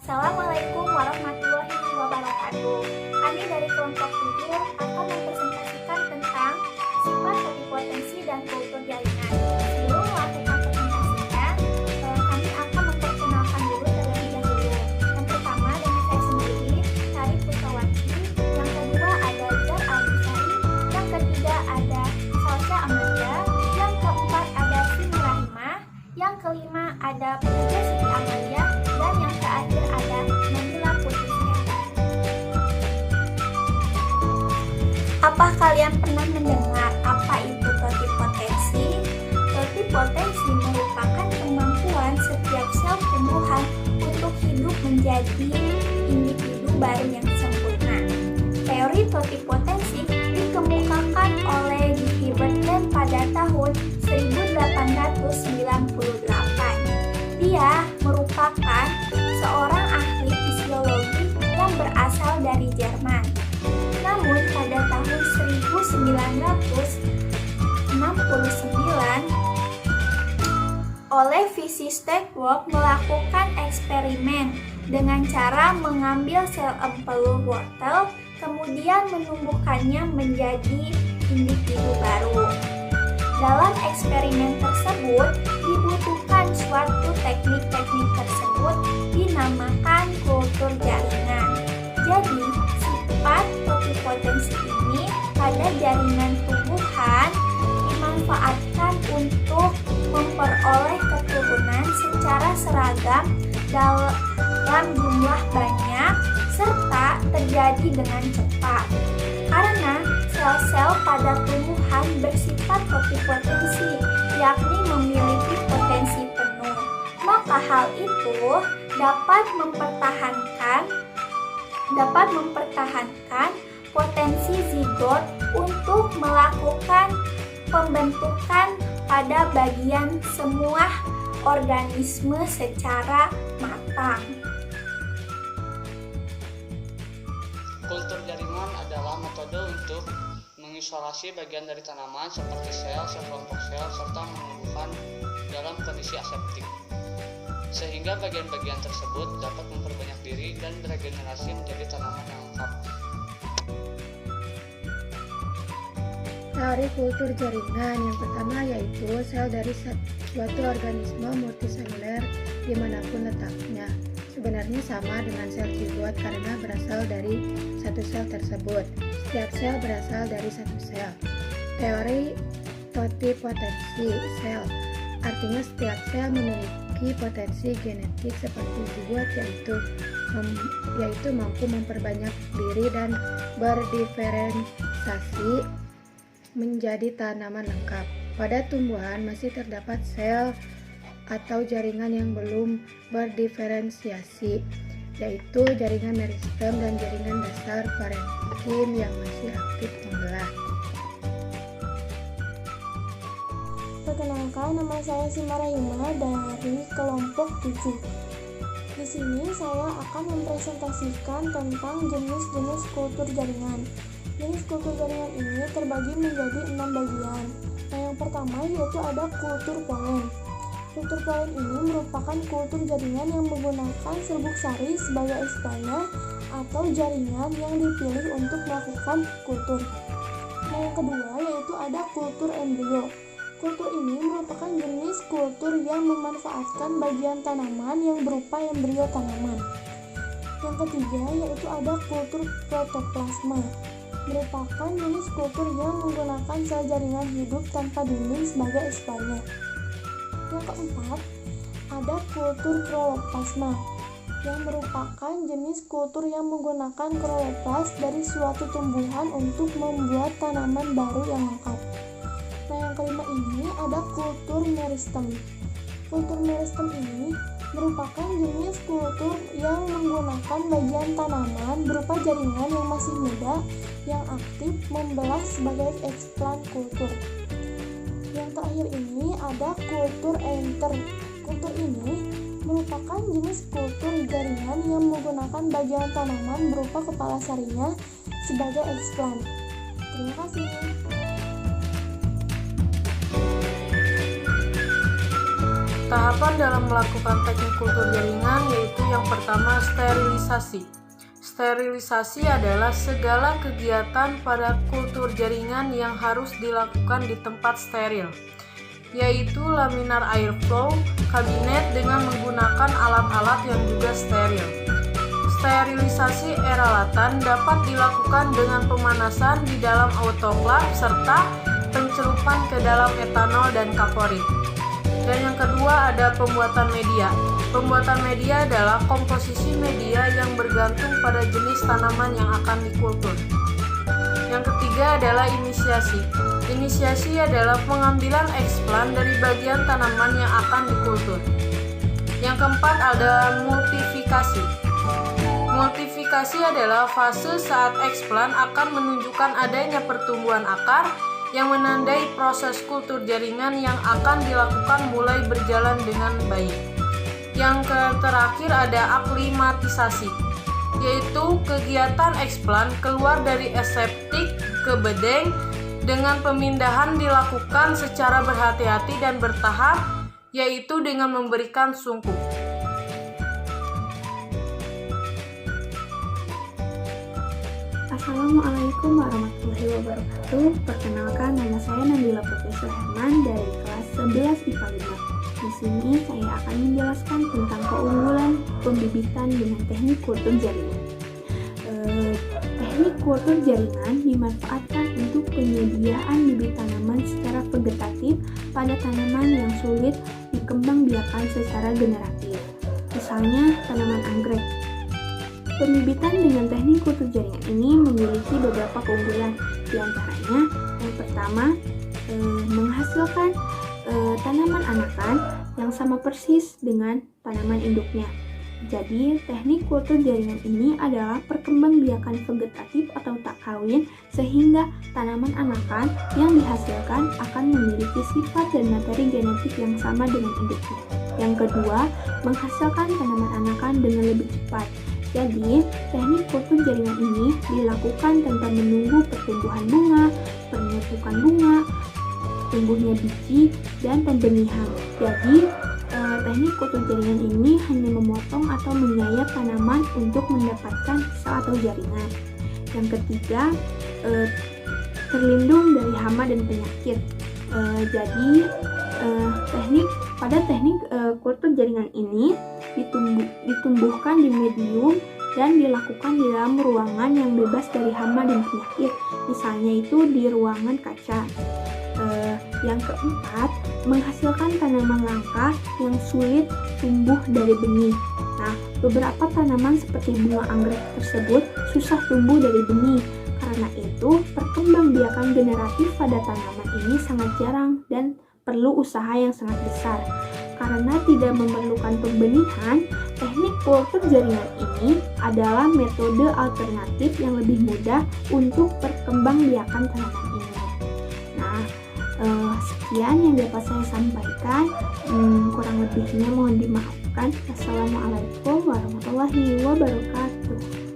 Assalamualaikum warahmatullahi wabarakatuh. Kami dari kelompok 7 akan mempresentasikan tentang sifat totipotensi dan kultur jaringan. Sebelum melakukan presentasinya, kami akan memperkenalkan dulu terlebih dahulu. Yang pertama dari saya sendiri, Sari Putawati. Yang kedua ada Jar Alisari. Yang ketiga ada Salsa Amanda. Yang keempat ada Simi Rahimah. Yang kelima ada Puja Siti Amalia. Dan yang terakhir ada Nabila Putri. Apa kalian pernah mendengar apa itu totipotensi? Totipotensi merupakan kemampuan setiap sel tumbuhan untuk hidup menjadi individu baru yang sempurna. Teori totipotensi dikemukakan oleh G. Hibbert pada tahun 1898. Dia merupakan seorang ahli fisiologi yang berasal dari Jerman. Namun pada tahun 1969 oleh Vichy Steckwolf melakukan eksperimen dengan cara mengambil sel empeluh wortel kemudian menumbuhkannya menjadi individu baru. Dalam eksperimen tersebut dibutuhkan suatu teknik-teknik tersebut dinamakan kultur jaringan. Jadi, sifat totipotensi ini pada jaringan tumbuhan dimanfaatkan untuk memperoleh keturunan secara seragam dalam jumlah banyak serta terjadi dengan cepat. Karena sel-sel pada tumbuhan bersifat totipotensi, yakni memiliki potensi penuh, maka hal itu dapat mempertahankan potensi zigot untuk melakukan pembentukan pada bagian semua organisme secara matang. Kultur jaringan adalah metode untuk mengisolasi bagian dari tanaman seperti sel, sekelompok sel, serta menumbuhkan dalam kondisi aseptik, sehingga bagian-bagian tersebut dapat memperbanyak diri dan beregenerasi menjadi tanaman yang lengkap. Teori kultur jaringan yang pertama yaitu sel dari suatu organisme multiseluler dimanapun letaknya. Sebenarnya sama dengan sel zigot karena berasal dari satu sel tersebut. Setiap sel berasal dari satu sel. Teori totipotensi sel artinya setiap sel memiliki potensi genetik seperti zigot yaitu mampu memperbanyak diri dan berdiferensiasi menjadi tanaman lengkap. Pada tumbuhan masih terdapat sel atau jaringan yang belum berdiferensiasi, yaitu jaringan meristem dan jaringan dasar parenkim yang masih aktif membelah. Perkenalkan, nama saya Simi Rahimah dari kelompok 7. Di sini saya akan mempresentasikan tentang jenis-jenis kultur jaringan. Jenis kultur jaringan ini terbagi menjadi 6 bagian. Nah, yang pertama yaitu ada kultur polen. Kultur polen ini merupakan kultur jaringan yang menggunakan serbuk sari sebagai eksplantnya atau jaringan yang dipilih untuk melakukan kultur. Nah, yang kedua yaitu ada kultur embrio. Kultur ini merupakan jenis kultur yang memanfaatkan bagian tanaman yang berupa embrio tanaman. Yang ketiga yaitu ada kultur protoplasma. Merupakan jenis kultur yang menggunakan sel jaringan hidup tanpa dinding sebagai eksplantnya. Yang keempat, ada kultur kloroplasma, yang merupakan jenis kultur yang menggunakan kloroplas dari suatu tumbuhan untuk membuat tanaman baru yang lengkap. Nah, yang kelima ini ada kultur meristem. Kultur meristem ini merupakan jenis kultur yang menggunakan bagian tanaman berupa jaringan yang masih muda yang aktif membelah sebagai eksplant kultur. Yang terakhir ini ada kultur enter. Kultur ini merupakan jenis kultur jaringan yang menggunakan bagian tanaman berupa kepala sarinya sebagai eksplant. Terima kasih. Tahapan dalam melakukan teknik kultur jaringan yaitu yang pertama sterilisasi. Sterilisasi adalah segala kegiatan pada kultur jaringan yang harus dilakukan di tempat steril, yaitu laminar airflow, kabinet dengan menggunakan alat-alat yang juga steril. Sterilisasi eralatan dapat dilakukan dengan pemanasan di dalam autoklav serta pencelupan ke dalam etanol dan kaporit. Dan yang kedua ada pembuatan media. Pembuatan media adalah komposisi media yang bergantung pada jenis tanaman yang akan dikultur. Yang ketiga adalah inisiasi. Inisiasi adalah pengambilan eksplan dari bagian tanaman yang akan dikultur. Yang keempat ada multifikasi. Multifikasi adalah fase saat eksplan akan menunjukkan adanya pertumbuhan akar yang menandai proses kultur jaringan yang akan dilakukan mulai berjalan dengan baik. Yang terakhir ada aklimatisasi, yaitu kegiatan eksplan keluar dari aseptik ke bedeng dengan pemindahan dilakukan secara berhati-hati dan bertahap, yaitu dengan memberikan sungkup. Assalamualaikum warahmatullahi wabarakatuh. Perkenalkan, nama saya Nabila Putri Suherman dari kelas 11 IPA 5. Di sini saya akan menjelaskan tentang keunggulan pembibitan dengan teknik kultur jaringan. Teknik kultur jaringan dimanfaatkan untuk penyediaan bibit tanaman secara vegetatif pada tanaman yang sulit dikembangbiakan secara generatif. Misalnya tanaman anggrek. Pembibitan dengan teknik kultur jaringan ini memiliki beberapa keunggulan. Di antaranya, yang pertama, menghasilkan tanaman anakan yang sama persis dengan tanaman induknya. Jadi, teknik kultur jaringan ini adalah perkembangbiakan vegetatif atau tak kawin, sehingga tanaman anakan yang dihasilkan akan memiliki sifat dan materi genetik yang sama dengan induknya. Yang kedua, menghasilkan tanaman anakan dengan lebih cepat. Jadi, teknik kultur jaringan ini dilakukan tanpa menunggu pertumbuhan bunga, penyusukan bunga, tumbuhnya biji, dan pembenihan. Jadi, teknik kultur jaringan ini hanya memotong atau menyayat tanaman untuk mendapatkan sel atau jaringan. Yang ketiga, terlindung dari hama dan penyakit. Jadi, pada teknik kultur jaringan ini ditumbuhkan di medium dan dilakukan di dalam ruangan yang bebas dari hama dan penyakit, misalnya itu di ruangan kaca. Yang keempat, menghasilkan tanaman langka yang sulit tumbuh dari benih. Nah, beberapa tanaman seperti bunga anggrek tersebut susah tumbuh dari benih. Karena itu, perkembangbiakan generatif pada tanaman ini sangat jarang dan perlu usaha yang sangat besar. Karena tidak memerlukan pembenihan, teknik kultur jaringan ini adalah metode alternatif yang lebih mudah untuk perkembangbiakan tanaman ini. Nah, sekian yang dapat saya sampaikan. Kurang lebihnya mohon dimaafkan. Assalamualaikum warahmatullahi wabarakatuh.